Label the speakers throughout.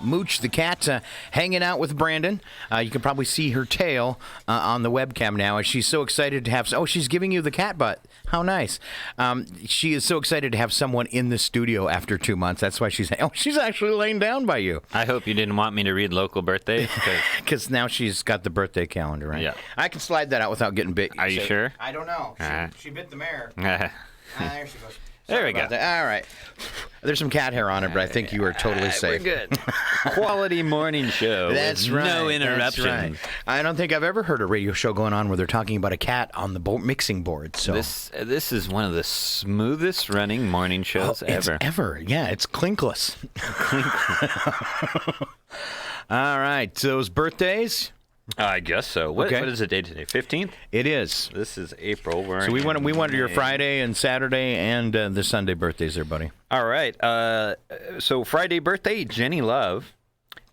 Speaker 1: Mooch the cat hanging out with Brandon. You can probably see her tail on the webcam now. And she's so excited to have... Oh, she's giving you the cat butt. How nice. She is so excited to have someone in the studio after 2 months. That's why she's... Oh, she's actually laying down by you.
Speaker 2: I hope you didn't want me to read local birthdays.
Speaker 1: Because now she's got the birthday calendar, right?
Speaker 2: Yeah.
Speaker 1: I can slide that out without getting bit.
Speaker 2: Are you sure?
Speaker 1: I don't know. She bit the mare.
Speaker 2: There
Speaker 1: There she goes.
Speaker 2: we go.
Speaker 1: All right. There's some cat hair on it, but I think you are totally safe.
Speaker 2: We're good. Quality morning show.
Speaker 1: That's
Speaker 2: with
Speaker 1: right.
Speaker 2: No interruptions.
Speaker 1: That's right. I don't think I've ever heard a radio show going on where they're talking about a cat on the mixing board. So
Speaker 2: this is one of the smoothest running morning shows ever.
Speaker 1: Yeah, it's clinkless. All right. Those birthdays.
Speaker 2: I guess so. What is the date today? 15th?
Speaker 1: It is.
Speaker 2: This is April.
Speaker 1: So we wanted your Friday and Saturday and the Sunday birthdays there, buddy.
Speaker 2: All right. So Friday birthday, Jenny Love.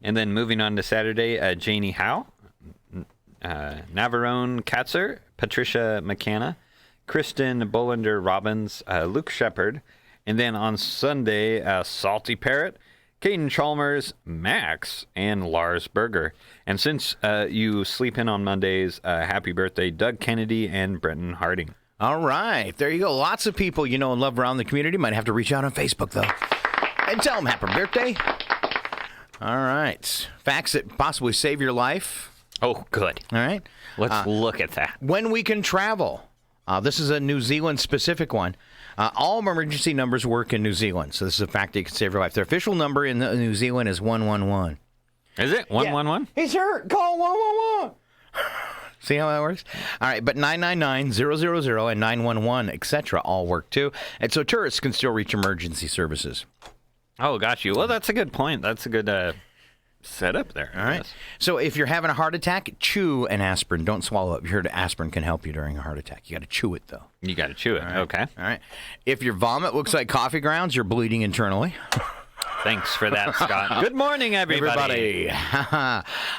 Speaker 2: And then moving on to Saturday, Janie Howe, Navarone Katzer, Patricia McCanna, Kristen Bolander Robbins, Luke Shepard. And then on Sunday, Salty Parrot, Caden Chalmers, Max, and Lars Berger. And since you sleep in on Mondays, happy birthday, Doug Kennedy and Brenton Harding.
Speaker 1: All right. There you go. Lots of people you know and love around the community. Might have to reach out on Facebook, though, and tell them happy birthday. All right. Facts that possibly save your life.
Speaker 2: Oh, good.
Speaker 1: All right.
Speaker 2: Let's look at that.
Speaker 1: When we can travel. This is a New Zealand-specific one. All emergency numbers work in New Zealand, so this is a fact that can save your life. Their official number in New Zealand is 111.
Speaker 2: Is it? 111?
Speaker 1: Yeah. He's hurt. Call 111. See how that works? All right, but 999-000 and 911, etc. all work too. And so tourists can still reach emergency services.
Speaker 2: Oh, got you. Well, that's a good point. That's a good setup there.
Speaker 1: All right. So if you're having a heart attack, chew an aspirin. Don't swallow it. You heard aspirin can help you during a heart attack. You got to chew it, though.
Speaker 2: You got to chew it.
Speaker 1: All right.
Speaker 2: Okay.
Speaker 1: All right. If your vomit looks like coffee grounds, you're bleeding internally.
Speaker 2: Thanks for that, Scott. Good morning, everybody.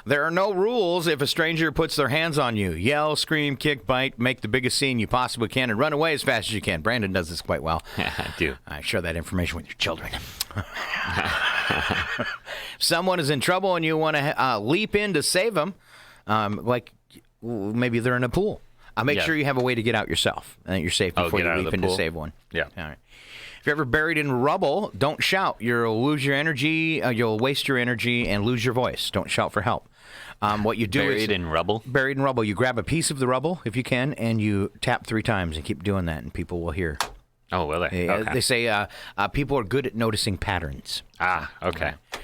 Speaker 1: There are no rules if a stranger puts their hands on you. Yell, scream, kick, bite, make the biggest scene you possibly can, and run away as fast as you can. Brandon does this quite well.
Speaker 2: Yeah, I do.
Speaker 1: I share that information with your children. If someone is in trouble and you want to leap in to save them, like maybe they're in a pool. Make sure you have a way to get out yourself and that you're safe before you leap in to save one.
Speaker 2: Yeah.
Speaker 1: All right. If you're ever buried in rubble, don't shout. You'll lose your energy. You'll waste your energy and lose your voice. Don't shout for help. What you do
Speaker 2: Buried in rubble?
Speaker 1: Buried in rubble. You grab a piece of the rubble, if you can, and you tap 3 times and keep doing that, and people will hear.
Speaker 2: Oh, will they? Okay.
Speaker 1: They say people are good at noticing patterns.
Speaker 2: Ah, okay.
Speaker 1: All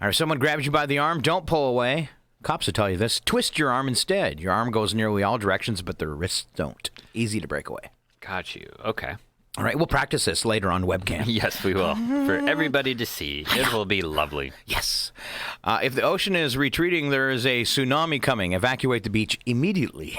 Speaker 1: right, if someone grabs you by the arm, don't pull away. Cops will tell you this. Twist your arm instead. Your arm goes nearly all directions, but their wrists don't. Easy to break away.
Speaker 2: Got you. Okay.
Speaker 1: All right, we'll practice this later on webcam.
Speaker 2: Yes, we will. For everybody to see. It will be lovely.
Speaker 1: Yes. If the ocean is retreating, there is a tsunami coming. Evacuate the beach immediately.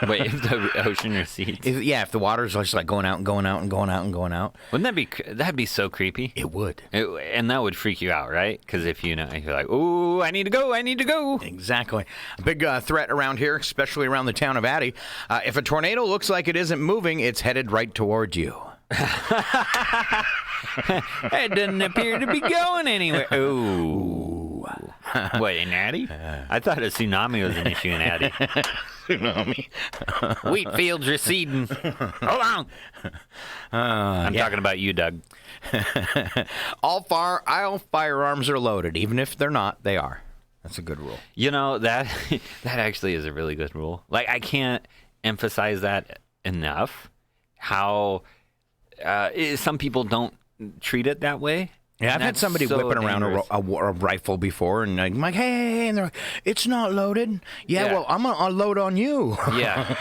Speaker 2: Wait, if the ocean recedes?
Speaker 1: If the water's just like going out and going out and going out and going out.
Speaker 2: Wouldn't that'd be so creepy?
Speaker 1: It would.
Speaker 2: And that would freak you out, right? Because if you're like, ooh, I need to go.
Speaker 1: Exactly. A big threat around here, especially around the town of Addy. If a tornado looks like it isn't moving, it's headed right towards you.
Speaker 2: It doesn't appear to be going anywhere. Ooh. What, in Addy? I thought a tsunami was an issue in Addy.
Speaker 1: Tsunami.
Speaker 2: Wheat fields receding. Hold on. I'm talking about you, Doug.
Speaker 1: All firearms are loaded. Even if they're not, they are. That's a good rule.
Speaker 2: You know, that actually is a really good rule. Like, I can't emphasize that enough, how some people don't treat it that way.
Speaker 1: Yeah, I've had somebody whipping around a rifle before, and I'm like, hey, and they're like, it's not loaded. Yeah. Well, I'm going to unload on you.
Speaker 2: Yeah.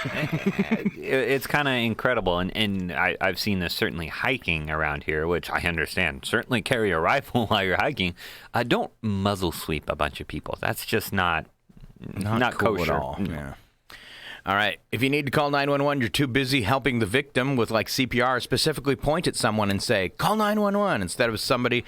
Speaker 2: It's kind of incredible, and I've seen this certainly hiking around here, which I understand. Certainly carry a rifle while you're hiking. Don't muzzle sweep a bunch of people. That's just not
Speaker 1: cool
Speaker 2: kosher.
Speaker 1: At all. Yeah. All right. If you need to call 911, you're too busy helping the victim with like CPR. Specifically, point at someone and say, "Call 911," instead of somebody.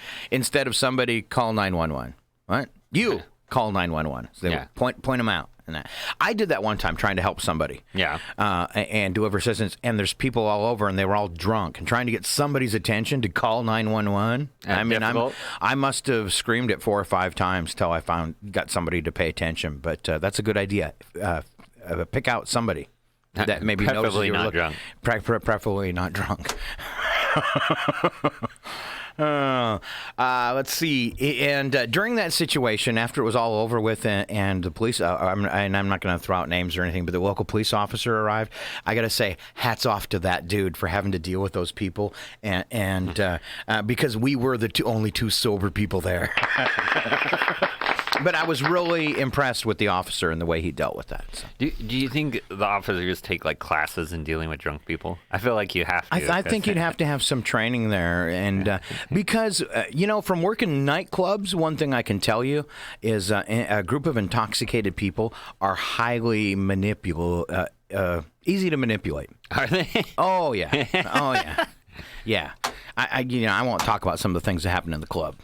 Speaker 1: Call 911. What? You call 911. So they point them out. and that. I did that one time trying to help somebody.
Speaker 2: Yeah.
Speaker 1: And deliver assistance, and there's people all over, and they were all drunk, and trying to get somebody's attention to call 911. I mean, I must have screamed it 4 or 5 times till I got somebody to pay attention. But that's a good idea. Pick out somebody that maybe knows
Speaker 2: preferably not drunk.
Speaker 1: Preferably not drunk. Let's see. And during that situation, after it was all over with, and the police, I'm not going to throw out names or anything, but the local police officer arrived. I got to say, hats off to that dude for having to deal with those people, and because we were the only 2 sober people there. But I was really impressed with the officer and the way he dealt with that. So.
Speaker 2: Do you think the officers take like classes in dealing with drunk people? I feel like you have to.
Speaker 1: I think you'd have to have some training there, and because from working nightclubs, one thing I can tell you is a group of intoxicated people are highly easy to manipulate.
Speaker 2: Are they?
Speaker 1: Oh yeah, oh yeah, yeah. I won't talk about some of the things that happen in the club.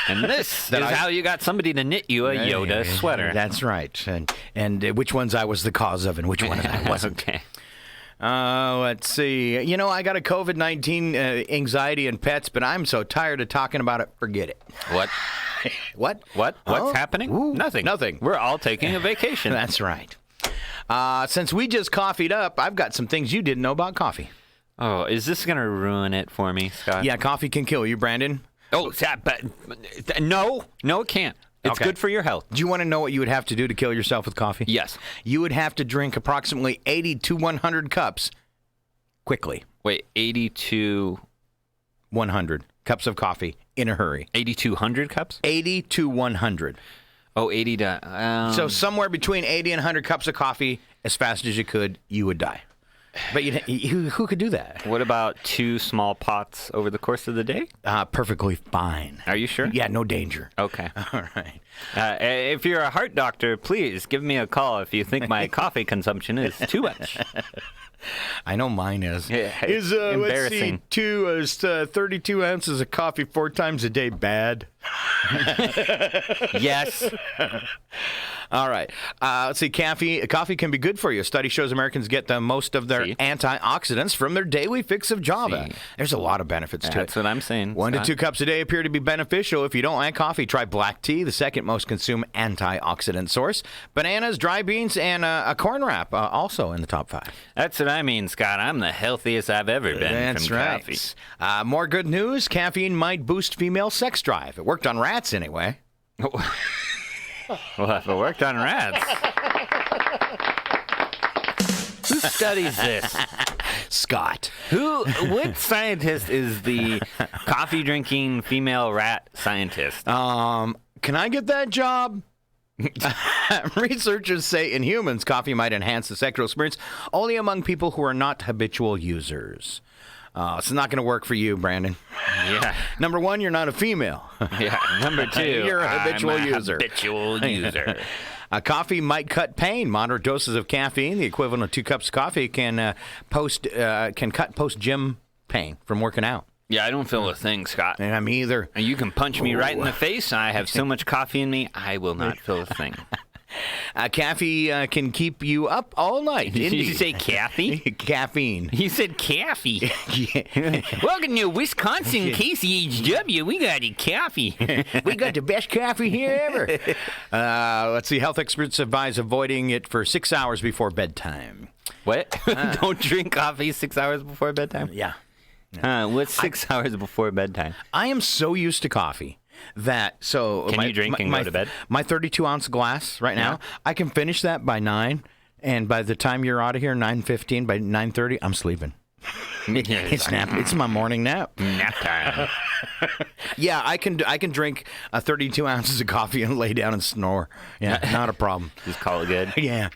Speaker 2: And this is how you got somebody to knit you a Yoda sweater.
Speaker 1: That's right. And which ones I was the cause of and which ones I wasn't.
Speaker 2: Okay.
Speaker 1: Let's see. I got a COVID-19 anxiety and pets, but I'm so tired of talking about it. Forget it.
Speaker 2: What?
Speaker 1: What?
Speaker 2: What's happening?
Speaker 1: Ooh,
Speaker 2: Nothing.
Speaker 1: Nothing.
Speaker 2: We're all taking a vacation.
Speaker 1: That's right. Since we just coffeed up, I've got some things you didn't know about coffee.
Speaker 2: Oh, is this going to ruin it for me, Scott?
Speaker 1: Yeah, coffee can kill you, Brandon.
Speaker 2: Oh, but no, it can't. It's good for your health.
Speaker 1: Do you want to know what you would have to do to kill yourself with coffee?
Speaker 2: Yes.
Speaker 1: You would have to drink approximately 80 to 100 cups quickly.
Speaker 2: Wait, 80 to
Speaker 1: 100 cups of coffee in a hurry.
Speaker 2: 8,200 cups?
Speaker 1: 80 to 100.
Speaker 2: Oh, 80 to...
Speaker 1: So somewhere between 80 and 100 cups of coffee, as fast as you could, you would die. But who could do that?
Speaker 2: What about 2 small pots over the course of the day?
Speaker 1: Perfectly fine.
Speaker 2: Are you sure?
Speaker 1: Yeah, no danger.
Speaker 2: Okay.
Speaker 1: All right.
Speaker 2: If you're a heart doctor, please give me a call if you think my coffee consumption is too much.
Speaker 1: I know mine is.
Speaker 2: Yeah,
Speaker 1: is
Speaker 2: embarrassing.
Speaker 1: Let's see, 32 ounces of coffee 4 times a day bad?
Speaker 2: Yes.
Speaker 1: All right. Let's see. Coffee can be good for you. A study shows Americans get the most of their antioxidants from their daily fix of Java. There's a lot of benefits to it.
Speaker 2: That's what I'm saying.
Speaker 1: 1 to 2 cups a day appear to be beneficial. If you don't like coffee, try black tea, the second most consumed antioxidant source. Bananas, dry beans, and a corn wrap also in the top 5.
Speaker 2: That's what I mean, Scott. I'm the healthiest I've ever been.
Speaker 1: That's
Speaker 2: from
Speaker 1: right.
Speaker 2: Coffee.
Speaker 1: More good news. Caffeine might boost female sex drive. It worked on rats anyway.
Speaker 2: Well, if it worked on rats. Who studies this?
Speaker 1: Scott.
Speaker 2: What scientist is the coffee drinking female rat scientist?
Speaker 1: Can I get that job? Researchers say in humans, coffee might enhance the sexual experience only among people who are not habitual users. It's not going to work for you, Brandon.
Speaker 2: Yeah.
Speaker 1: Number 1, you're not a female.
Speaker 2: Yeah. Number 2,
Speaker 1: you're a habitual user.
Speaker 2: Habitual user.
Speaker 1: Coffee might cut pain. Moderate doses of caffeine, the equivalent of 2 cups of coffee, can cut post-gym pain from working out.
Speaker 2: Yeah, I don't feel a thing, Scott.
Speaker 1: And me either.
Speaker 2: And you can punch me right in the face. I have so much coffee in me, I will not feel a thing.
Speaker 1: Coffee can keep you up all night.
Speaker 2: Did you say Kathy?
Speaker 1: Caffeine.
Speaker 2: You said Kathy. Welcome to Wisconsin KCHW. We got a coffee.
Speaker 1: We got the best coffee here ever. Let's see. Health experts advise avoiding it for 6 hours before bedtime.
Speaker 2: What? Don't drink coffee 6 hours before bedtime?
Speaker 1: Yeah.
Speaker 2: What's 6 hours before bedtime?
Speaker 1: I am so used to coffee that
Speaker 2: you drink and go to bed?
Speaker 1: My 32-ounce glass right now, I can finish that by 9, and by the time you're out of here, 9:15, by 9:30, I'm sleeping. It's my morning nap.
Speaker 2: Nap time.
Speaker 1: Yeah, I can drink 32 ounces of coffee and lay down and snore. Yeah, not a problem.
Speaker 2: Just call it good.
Speaker 1: Yeah.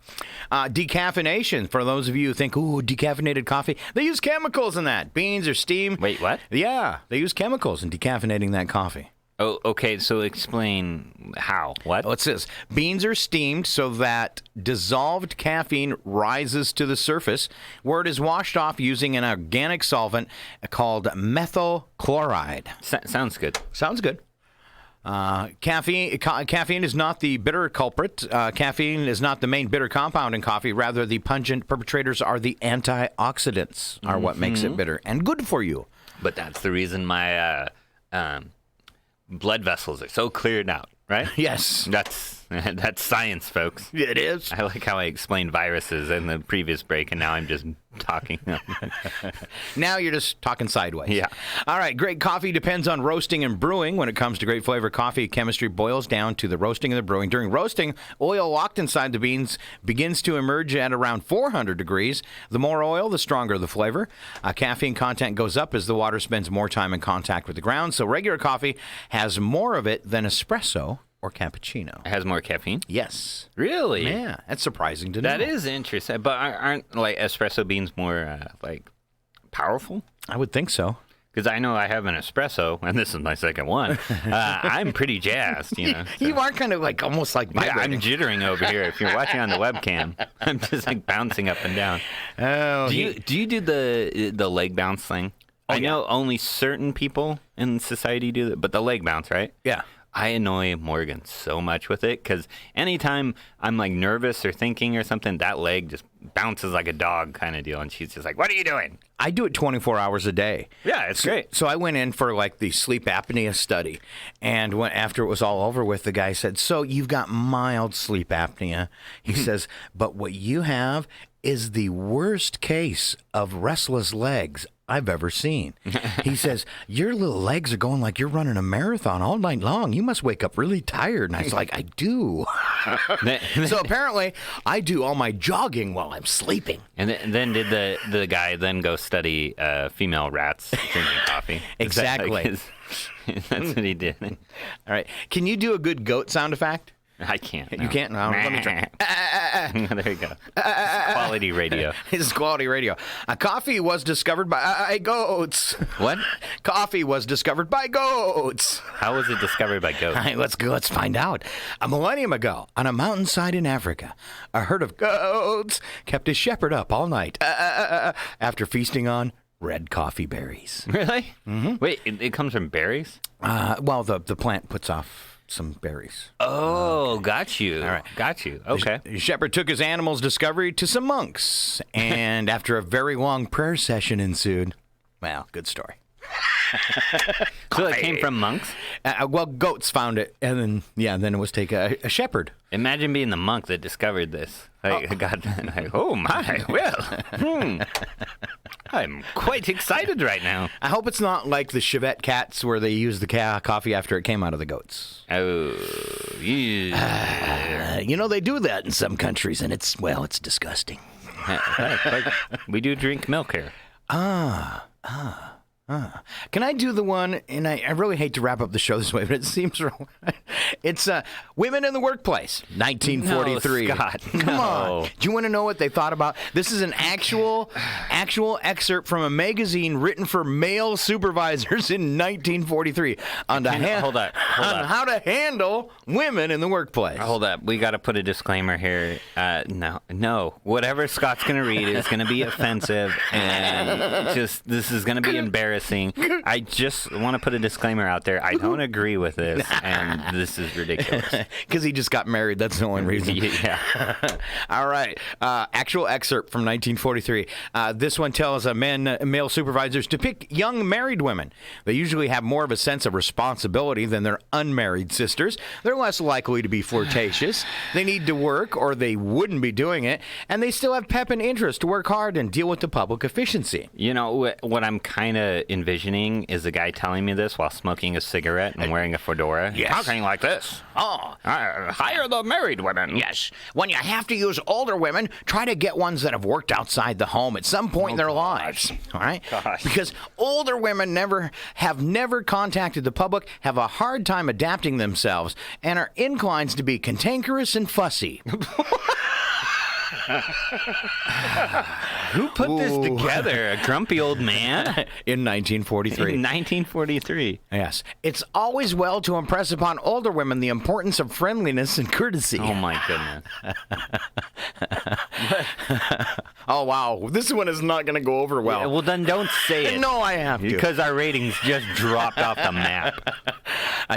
Speaker 1: Decaffeination, for those of you who think, ooh, decaffeinated coffee, they use chemicals in that. Beans or steam.
Speaker 2: Wait, what?
Speaker 1: Yeah, they use chemicals in decaffeinating that coffee.
Speaker 2: Oh, okay. So explain how. What?
Speaker 1: Oh, it says beans are steamed so that dissolved caffeine rises to the surface, where it is washed off using an organic solvent called methyl chloride.
Speaker 2: Sounds good.
Speaker 1: Sounds good. Caffeine is not the bitter culprit. Caffeine is not the main bitter compound in coffee. Rather, the pungent perpetrators are the antioxidants are what makes it bitter and good for you.
Speaker 2: But that's the reason my blood vessels are so cleared out, right?
Speaker 1: Yes.
Speaker 2: That's science, folks.
Speaker 1: It is.
Speaker 2: I like how I explained viruses in the previous break, and now I'm just talking.
Speaker 1: Now you're just talking sideways.
Speaker 2: Yeah.
Speaker 1: All right. Great coffee depends on roasting and brewing. When it comes to great flavor coffee, chemistry boils down to the roasting and the brewing. During roasting, oil locked inside the beans begins to emerge at around 400 degrees. The more oil, the stronger the flavor. Caffeine content goes up as the water spends more time in contact with the ground. So regular coffee has more of it than espresso or cappuccino.
Speaker 2: It has more caffeine?
Speaker 1: Yes.
Speaker 2: Really?
Speaker 1: Yeah, that's surprising to know.
Speaker 2: That is interesting. But aren't like espresso beans more like powerful?
Speaker 1: I would think so.
Speaker 2: Because I know I have an espresso, and this is my second one. I'm pretty jazzed, you know. So.
Speaker 1: You are kind of like almost like vibrating.
Speaker 2: I'm jittering over here. If you're watching on the webcam, I'm just like bouncing up and down.
Speaker 1: Oh,
Speaker 2: do you do the leg bounce thing? I know only certain people in society do that, but the leg bounce, right?
Speaker 1: Yeah.
Speaker 2: I annoy Morgan so much with it because anytime I'm like nervous or thinking or something, that leg just bounces like a dog kind of deal. And she's just like, "What are you doing?"
Speaker 1: I do it 24 hours a day.
Speaker 2: Yeah, it's great.
Speaker 1: So I went in for like the sleep apnea study. And after it was all over with, the guy said, "So you've got mild sleep apnea." He says, "But what you have is the worst case of restless legs I've ever seen." He says, "Your little legs are going like you're running a marathon all night long. You must wake up really tired." And I was like, "I do." So apparently, I do all my jogging while I'm sleeping.
Speaker 2: And then did the guy then go study female rats drinking coffee?
Speaker 1: Exactly.
Speaker 2: That's what he did.
Speaker 1: All right. Can you do a good goat sound effect?
Speaker 2: I can't. No.
Speaker 1: You can't? No, let me try.
Speaker 2: There you go. This is quality radio.
Speaker 1: This is quality radio. Coffee was discovered by goats.
Speaker 2: What?
Speaker 1: Coffee was discovered by goats.
Speaker 2: How was it discovered by goats?
Speaker 1: All right, let's find out. A millennium ago, on a mountainside in Africa, a herd of goats kept a shepherd up all night after feasting on red coffee berries.
Speaker 2: Really? Mm-hmm. Wait, it comes from berries?
Speaker 1: Well, the plant puts off some berries.
Speaker 2: Oh, got you. All right. Got you. Okay.
Speaker 1: The shepherd took his animal's discovery to some monks, and after a very long prayer session ensued. Well, good story.
Speaker 2: So it came from monks?
Speaker 1: Well, goats found it, and then it was taken a shepherd.
Speaker 2: Imagine being the monk that discovered this. Oh my, well, I'm quite excited right now.
Speaker 1: I hope it's not like the Chevette cats where they use the coffee after it came out of the goats.
Speaker 2: Oh, yeah.
Speaker 1: They do that in some countries, and it's disgusting.
Speaker 2: We do drink milk here.
Speaker 1: Can I do the one, and I really hate to wrap up the show this way, but it seems wrong. It's Women in the Workplace, 1943.
Speaker 2: No, Scott,
Speaker 1: Come on. Do you want to know what they thought about? This is an actual excerpt from a magazine written for male supervisors in 1943 on how to handle women in the workplace.
Speaker 2: Hold up. We got to put a disclaimer here. No. Whatever Scott's going to read is going to be offensive, and this is going to be embarrassing. I just want to put a disclaimer out there. I don't agree with this, and this is ridiculous.
Speaker 1: Because he just got married. That's the only reason.
Speaker 2: Yeah.
Speaker 1: All right. Actual excerpt from 1943. This one tells male supervisors to pick young married women. They usually have more of a sense of responsibility than their unmarried sisters. They're less likely to be flirtatious. They need to work, or they wouldn't be doing it, and they still have pep and interest to work hard and deal with the public efficiency.
Speaker 2: You know, what I'm kind of envisioning is a guy telling me this while smoking a cigarette and wearing a fedora.
Speaker 1: Yes.
Speaker 2: Talking like this. Hire the married women.
Speaker 1: Yes. When you have to use older women, try to get ones that have worked outside the home at some point in their lives. All right?
Speaker 2: Gosh.
Speaker 1: Because older women have never contacted the public, have a hard time adapting themselves, and are inclined to be cantankerous and fussy.
Speaker 2: Who put this
Speaker 1: Ooh.
Speaker 2: together? A grumpy old man?
Speaker 1: In 1943.
Speaker 2: In 1943.
Speaker 1: Yes. It's always well to impress upon older women the importance of friendliness and courtesy.
Speaker 2: Oh, my goodness.
Speaker 1: Oh, wow. This one is not going to go over well.
Speaker 2: Yeah, well, then don't say it.
Speaker 1: No, I have to.
Speaker 2: Because our ratings just dropped off the map.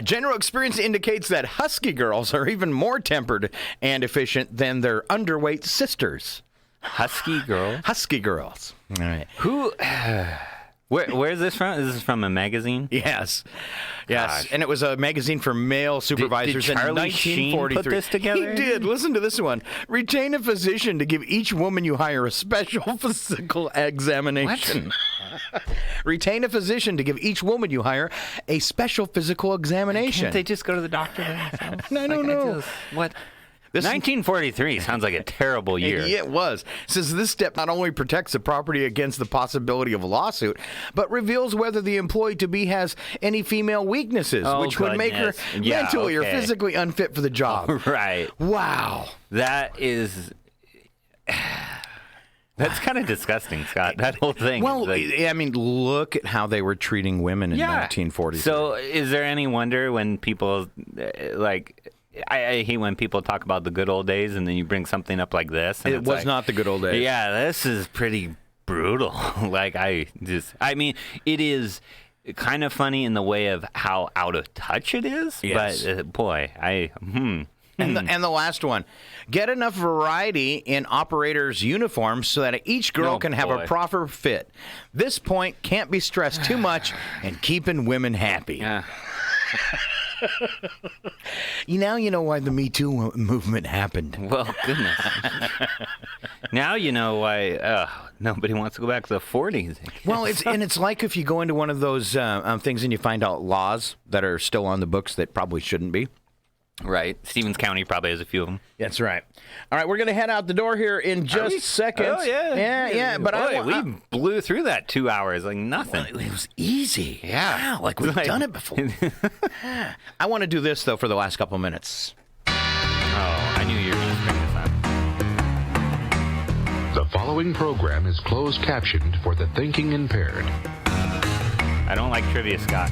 Speaker 1: General experience indicates that husky girls are even more tempered and efficient than their underweight sisters.
Speaker 2: Husky girl?
Speaker 1: Husky girls. All right.
Speaker 2: Who... Where is this from? Is this from a magazine?
Speaker 1: Yes. Yes.
Speaker 2: Gosh.
Speaker 1: And it was a magazine for male supervisors
Speaker 2: did
Speaker 1: in
Speaker 2: Charlie Sheen
Speaker 1: 1943.
Speaker 2: put this together?
Speaker 1: He did. Listen to this one. Retain a physician to give each woman you hire a special physical examination. Retain a physician to give each woman you hire a special physical examination.
Speaker 2: Can't they just go to the doctor themselves?
Speaker 1: I don't know.
Speaker 2: What?
Speaker 1: This-
Speaker 2: 1943 sounds like a terrible year.
Speaker 1: It was. Says this step not only protects the property against the possibility of a lawsuit, but reveals whether the employee-to-be has any female weaknesses,
Speaker 2: Oh,
Speaker 1: which would make her
Speaker 2: goodness. Yeah,
Speaker 1: mentally or
Speaker 2: okay.
Speaker 1: physically unfit for the job.
Speaker 2: Right.
Speaker 1: Wow.
Speaker 2: That is... That's kind of disgusting, Scott. That whole thing.
Speaker 1: Well,
Speaker 2: is like-
Speaker 1: I mean, look at how they were treating women in 1940.
Speaker 2: So is there any wonder when people, like... I hate when people talk about the good old days and then you bring something up like this. And
Speaker 1: it
Speaker 2: it's
Speaker 1: was
Speaker 2: like,
Speaker 1: not the good old days.
Speaker 2: Yeah, this is pretty brutal. I mean, it is kind of funny in the way of how out of touch it is.
Speaker 1: Yes.
Speaker 2: But boy,
Speaker 1: And the last one, get enough variety in operators' uniforms so that each girl
Speaker 2: Oh,
Speaker 1: can have a
Speaker 2: boy.
Speaker 1: proper fit. This point can't be stressed too much and keeping women happy.
Speaker 2: Yeah.
Speaker 1: Now you know why the Me Too movement happened.
Speaker 2: Well, goodness. Now you know why nobody wants to go back to the 40s.
Speaker 1: Well, it's like if you go into one of those things and you find out laws that are still on the books that probably shouldn't be.
Speaker 2: Right. Stevens County probably has a few of them.
Speaker 1: That's right. All right, we're going to head out the door here in just seconds.
Speaker 2: Oh, yeah.
Speaker 1: Yeah. But
Speaker 2: Boy,
Speaker 1: I
Speaker 2: we blew through that 2 hours like nothing.
Speaker 1: It was easy.
Speaker 2: Yeah.
Speaker 1: Wow, like we've done it before. I want to do this, though, for the last couple minutes.
Speaker 2: Oh, I knew you were going to bring this up.
Speaker 3: The following program is closed captioned for the thinking impaired.
Speaker 2: I don't like trivia, Scott.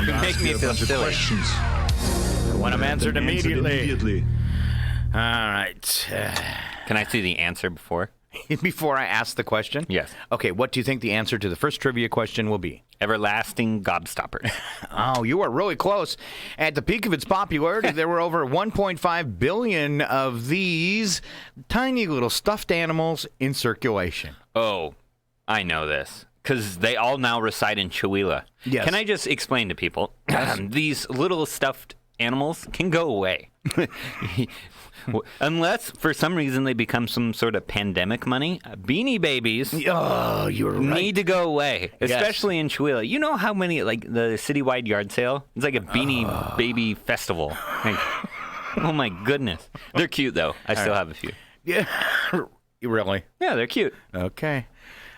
Speaker 2: You make me feel silly.
Speaker 1: I want them answered immediately. All right.
Speaker 2: Can I see the answer before?
Speaker 1: Before I ask the question?
Speaker 2: Yes.
Speaker 1: Okay, what do you think the answer to the first trivia question will be?
Speaker 2: Everlasting gobstoppers.
Speaker 1: Oh, you are really close. At the peak of its popularity, there were over 1.5 billion of these tiny little stuffed animals in circulation.
Speaker 2: Oh, I know this. Because they all now reside in Chihuahua.
Speaker 1: Yes.
Speaker 2: Can I just explain to people? These little stuffed animals can go away. Unless, for some reason, they become some sort of pandemic money. Beanie Babies
Speaker 1: Oh, you're right.
Speaker 2: need to go away, especially in Chihuahua. You know how many, like, the citywide yard sale? It's like a Beanie Baby festival. Like, oh, my goodness. They're cute, though. I still have a few.
Speaker 1: Yeah. Really?
Speaker 2: Yeah, they're cute.
Speaker 1: Okay.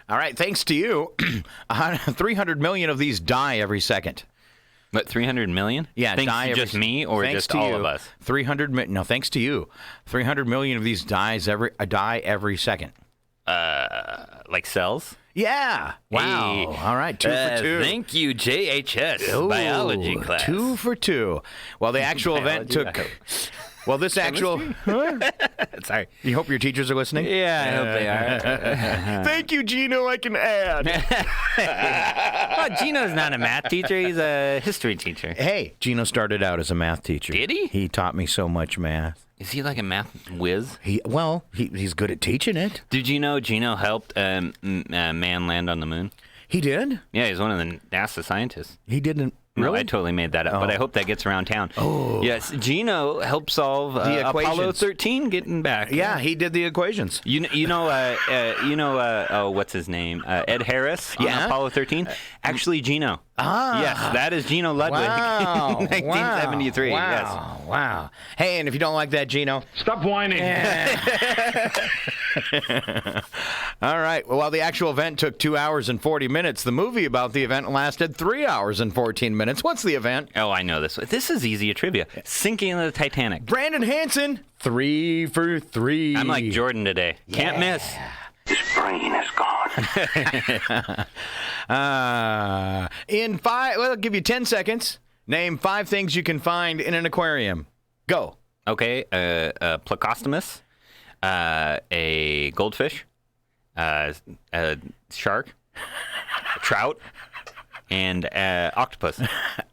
Speaker 1: All right, thanks to you, 300 million of these die every second.
Speaker 2: But 300 million?
Speaker 1: Yeah,
Speaker 2: Thanks
Speaker 1: die
Speaker 2: to
Speaker 1: every,
Speaker 2: just me or
Speaker 1: thanks
Speaker 2: just
Speaker 1: to
Speaker 2: all
Speaker 1: you,
Speaker 2: of us?
Speaker 1: 300 no, thanks to you. 300 million of these die every second.
Speaker 2: Like cells?
Speaker 1: Yeah. Wow.
Speaker 2: Hey.
Speaker 1: All right, 2 for 2.
Speaker 2: Thank you, JHS
Speaker 1: Ooh,
Speaker 2: biology class.
Speaker 1: 2 for 2. Well, the actual event took. Well, this actual.
Speaker 2: Sorry.
Speaker 1: You hope your teachers are listening?
Speaker 2: Yeah, I hope they are.
Speaker 1: Thank you, Gino. I can add.
Speaker 2: Oh, Gino's not a math teacher. He's a history teacher.
Speaker 1: Hey, Gino started out as a math teacher.
Speaker 2: Did he?
Speaker 1: He taught me so much math.
Speaker 2: Is he like a math whiz?
Speaker 1: He's good at teaching it.
Speaker 2: Did you know Gino helped man land on the moon?
Speaker 1: He did?
Speaker 2: Yeah, he's one of the NASA scientists.
Speaker 1: He didn't.
Speaker 2: No,
Speaker 1: Really?
Speaker 2: I totally made that up, but I hope that gets around town.
Speaker 1: Oh.
Speaker 2: Yes, Gino helped solve
Speaker 1: The
Speaker 2: Apollo
Speaker 1: equations.
Speaker 2: 13 getting back.
Speaker 1: Yeah, he did the equations.
Speaker 2: You know, what's his name? Ed Harris on
Speaker 1: Yeah.
Speaker 2: Apollo 13? Actually, Gino.
Speaker 1: Ah.
Speaker 2: Yes, that is Gino Ludwig.
Speaker 1: Wow.
Speaker 2: 1973,
Speaker 1: Wow.
Speaker 2: yes.
Speaker 1: Wow. Hey, and if you don't like that, Gino.
Speaker 3: Stop whining.
Speaker 1: All right. Well, while the actual event took 2 hours and 40 minutes, the movie about the event lasted 3 hours and 14 minutes. What's the event?
Speaker 2: Oh, I know this. This is easy a trivia. Sinking of the Titanic.
Speaker 1: Brandon Hansen, 3 for 3.
Speaker 2: I'm like Jordan today. Can't miss.
Speaker 4: His brain is gone.
Speaker 1: I'll give you 10 seconds. Name 5 things you can find in an aquarium. Go.
Speaker 2: Okay, a plecostomus, a goldfish, a shark, a trout, and octopus.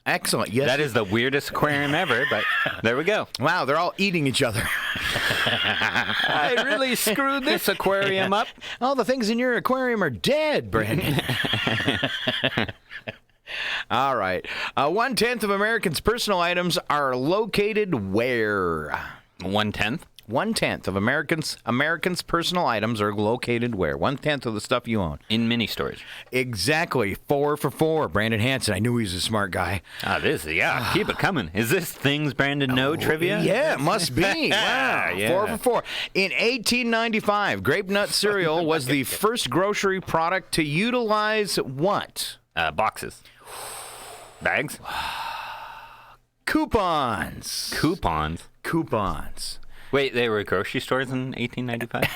Speaker 1: Excellent. Yes.
Speaker 2: That is the weirdest aquarium ever, but there we go.
Speaker 1: Wow, they're all eating each other.
Speaker 2: I really screwed this aquarium up.
Speaker 1: All the things in your aquarium are dead, Brandon. All right. 1/10 of Americans' personal items are located where?
Speaker 2: 1/10?
Speaker 1: 1/10 of Americans' personal items are located where? 1/10 of the stuff you own.
Speaker 2: In mini storage.
Speaker 1: Exactly. 4 for 4. Brandon Hansen. I knew he was a smart guy.
Speaker 2: Keep it coming. Is this things Brandon know trivia?
Speaker 1: Yeah, it must be. Wow.
Speaker 2: Yeah.
Speaker 1: 4 for 4. In 1895, grape nut cereal was the first grocery product to utilize what?
Speaker 2: Boxes. Bags?
Speaker 1: Coupons.
Speaker 2: Coupons. Wait, they were grocery stores in 1895?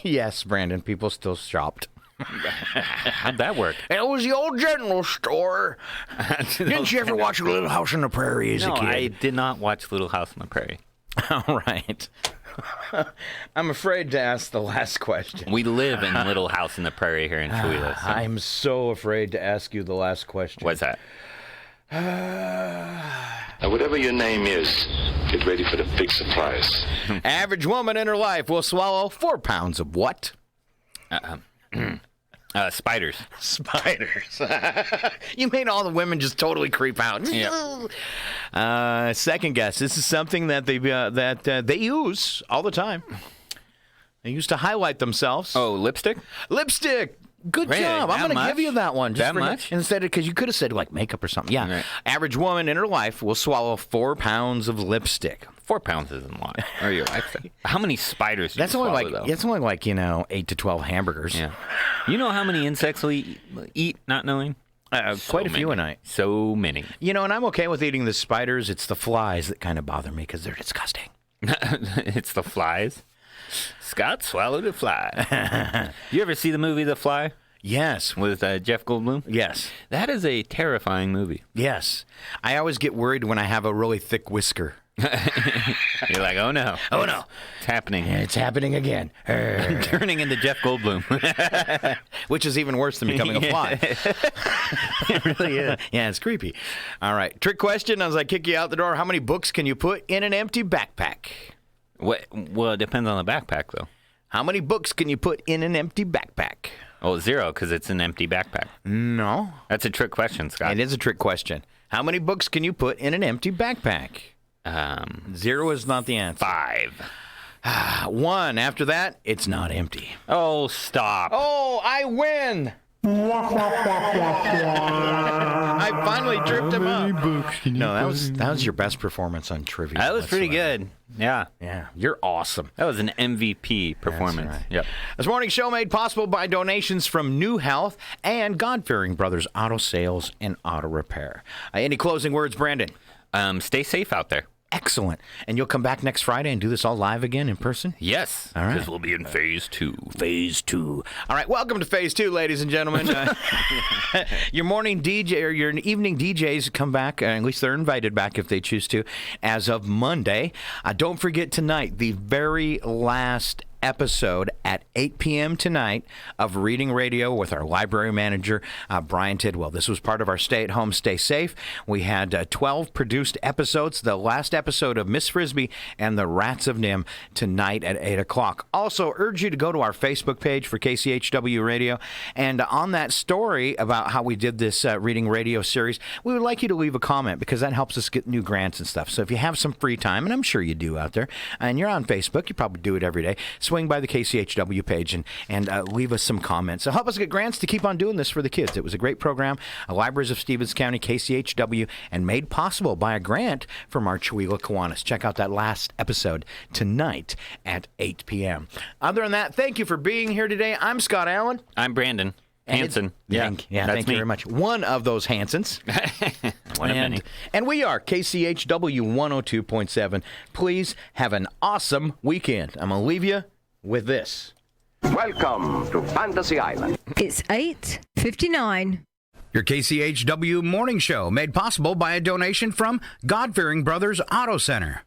Speaker 1: Yes, Brandon. People still shopped.
Speaker 2: How'd that work?
Speaker 1: It was the old general store. Didn't you ever watch Little House on the Prairie as a kid?
Speaker 2: I did not watch Little House on the Prairie.
Speaker 1: All right. I'm afraid to ask the last question.
Speaker 2: We live in Little House on the Prairie here in Chihuahua. So.
Speaker 1: I'm so afraid to ask you the last question.
Speaker 2: What's that?
Speaker 5: Now, whatever your name is, get ready for the big surprise.
Speaker 1: Average woman in her life will swallow 4 pounds of what?
Speaker 2: Spiders.
Speaker 1: Spiders. You made all the women just totally creep out.
Speaker 2: Yeah.
Speaker 1: Second guess. This is something that they use all the time. They used to highlight themselves.
Speaker 2: Oh, lipstick?
Speaker 1: Lipstick. Good
Speaker 2: Really?
Speaker 1: job. I'm
Speaker 2: That
Speaker 1: going to give
Speaker 2: much?
Speaker 1: you that one.
Speaker 2: That much?
Speaker 1: Instead of, because you could have said like makeup or something. Yeah.
Speaker 2: Right.
Speaker 1: Average woman in her life will swallow 4 pounds of lipstick.
Speaker 2: 4 pounds isn't a lot. Or your life. How many spiders do
Speaker 1: That's
Speaker 2: you
Speaker 1: only
Speaker 2: swallow,
Speaker 1: like
Speaker 2: though?
Speaker 1: that's only like 8 to 12 hamburgers.
Speaker 2: Yeah. You know how many insects we eat not knowing?
Speaker 1: Quite a few a night.
Speaker 2: So many.
Speaker 1: And I'm okay with eating the spiders. It's the flies that kind of bother me because they're disgusting.
Speaker 2: It's the flies. Scott swallowed a fly. You ever see the movie The Fly
Speaker 1: Yes.
Speaker 2: with Jeff Goldblum?
Speaker 1: Yes.
Speaker 2: That is a terrifying movie.
Speaker 1: Yes. I always get worried when I have a really thick whisker.
Speaker 2: You're like, oh no.
Speaker 1: Oh, no.
Speaker 2: It's happening.
Speaker 1: It's happening again.
Speaker 2: I'm turning into Jeff Goldblum.
Speaker 1: Which is even worse than becoming a fly.
Speaker 2: It really is.
Speaker 1: Yeah, it's creepy. All right. Trick question as I kick you out the door. How many books can you put in an empty backpack?
Speaker 2: What? Well, it depends on the backpack, though.
Speaker 1: How many books can you put in an empty backpack?
Speaker 2: Oh, 0, because it's an empty backpack.
Speaker 1: No.
Speaker 2: That's a trick question, Scott.
Speaker 1: It is a trick question. How many books can you put in an empty backpack? 0 is not the answer.
Speaker 2: 5.
Speaker 1: 1. After that, it's not empty.
Speaker 2: Oh, stop.
Speaker 1: Oh, I win! I finally tripped him up. No, that was your best performance on trivia.
Speaker 2: That was pretty good. Yeah.
Speaker 1: Yeah, you're awesome.
Speaker 2: That was an MVP performance.
Speaker 1: That's right.
Speaker 2: Yep.
Speaker 1: This morning's show made possible by donations from New Health and God-Fearing Brothers Auto Sales and Auto Repair. Any closing words, Brandon?
Speaker 2: Stay safe out there.
Speaker 1: Excellent. And you'll come back next Friday and do this all live again in person?
Speaker 2: Yes.
Speaker 1: All right.
Speaker 2: Because we'll be in phase 2.
Speaker 1: Phase 2. All right, welcome to Phase 2, ladies and gentlemen. Your morning DJ or your evening DJs come back, at least they're invited back if they choose to, as of Monday. Don't forget tonight, the very last episode at 8 p.m. tonight of Reading Radio with our library manager, Brian Tidwell. This was part of our Stay at Home, Stay Safe. We had 12 produced episodes. The last episode of Miss Frisbee and the Rats of Nim tonight at 8 o'clock. Also, urge you to go to our Facebook page for KCHW Radio. And on that story about how we did this Reading Radio series, we would like you to leave a comment because that helps us get new grants and stuff. So if you have some free time, and I'm sure you do out there, and you're on Facebook, you probably do it every day, swing by the KCHW page and leave us some comments. So help us get grants to keep on doing this for the kids. It was a great program. Libraries of Stevens County, KCHW, and made possible by a grant from our Chihuahua Kiwanis. Check out that last episode tonight at 8 p.m. Other than that, thank you for being here today. I'm Scott Allen.
Speaker 2: I'm Brandon Hansen.
Speaker 1: Thank you very much. One of those Hansens.
Speaker 2: One of many.
Speaker 1: And we are KCHW 102.7. Please have an awesome weekend. I'm going to leave you with this.
Speaker 6: Welcome to Fantasy Island.
Speaker 7: It's 8:59.
Speaker 8: Your KCHW morning show made possible by a donation from God-Fearing Brothers Auto Center.